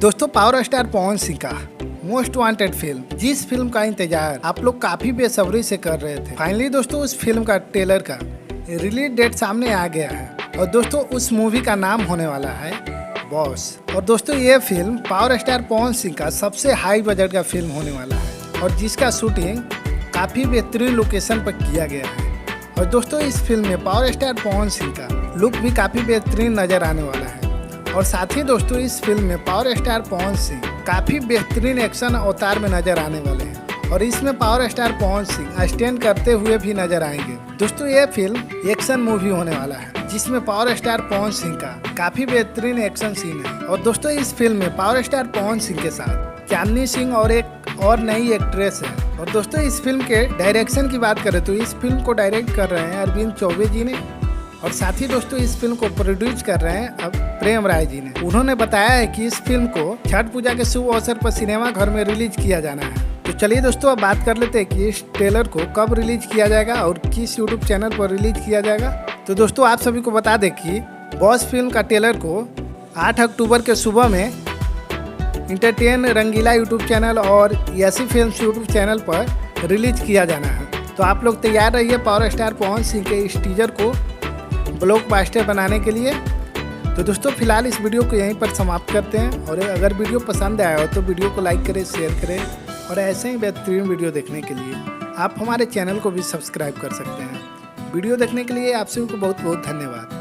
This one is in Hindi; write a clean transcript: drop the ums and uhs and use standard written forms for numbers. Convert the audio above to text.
दोस्तों पावर स्टार पवन सिंह का मोस्ट वांटेड फिल्म, जिस फिल्म का इंतजार आप लोग काफी बेसब्री से कर रहे थे, फाइनली दोस्तों उस फिल्म का ट्रेलर का रिलीज डेट सामने आ गया है। और दोस्तों उस मूवी का नाम होने वाला है बॉस। और दोस्तों ये film power star Pawan Singh का सबसे हाई बजट का फिल्म होने वाला है और जिसका शूटिंग काफी बेहतरीन लोकेशन पर किया गया है। और दोस्तों इस फिल्म में पावर स्टार पवन सिंह का लुक भी काफी बेहतरीन नजर आने वाला है। और साथ ही दोस्तों इस फिल्म में पावर स्टार पवन सिंह काफी बेहतरीन एक्शन अवतार में नजर आने वाले हैं और इसमें power star Pawan Singh stand करते हुए भी नजर आएंगे। दोस्तों ये फिल्म एक्शन मूवी होने वाला है जिसमें पावर स्टार पवन सिंह का काफी बेहतरीन एक्शन सीन है। और दोस्तों इस फिल्म में पावर स्टार पवन सिंह के साथ चांदनी सिंह और एक और नई एक्ट्रेस है। और दोस्तों इस फिल्म के डायरेक्शन की बात करें तो इस फिल्म को डायरेक्ट कर रहे हैं अरविंद चौबे जी ने और साथ ही दोस्तों इस फिल्म को प्रोड्यूस कर रहे हैं अब प्रेम राय जी ने। उन्होंने बताया है कि इस फिल्म को छठ पूजा के शुभ अवसर पर सिनेमा घर में रिलीज किया जाना है। तो चलिए दोस्तों अब बात कर लेते हैं कि इस ट्रेलर को कब रिलीज किया जाएगा और किस यूट्यूब चैनल पर रिलीज किया जाएगा। तो दोस्तों आप सभी को बता दें कि बॉस फिल्म का ट्रेलर को 8 अक्टूबर के सुबह में इंटरटेन रंगीला यूट्यूब चैनल और यसी फिल्म्स यूट्यूब चैनल पर रिलीज किया जाना है। तो आप लोग तैयार रहिए पावर स्टार पवन सिंह के इस टीजर को ब्लॉकबस्टर बनाने के लिए। तो दोस्तों फिलहाल इस वीडियो को यहीं पर समाप्त करते हैं और अगर वीडियो पसंद आया हो तो वीडियो को लाइक करें, शेयर करें और ऐसे ही बेहतरीन वीडियो देखने के लिए आप हमारे चैनल को भी सब्सक्राइब कर सकते हैं। वीडियो देखने के लिए आप सभी को बहुत बहुत धन्यवाद।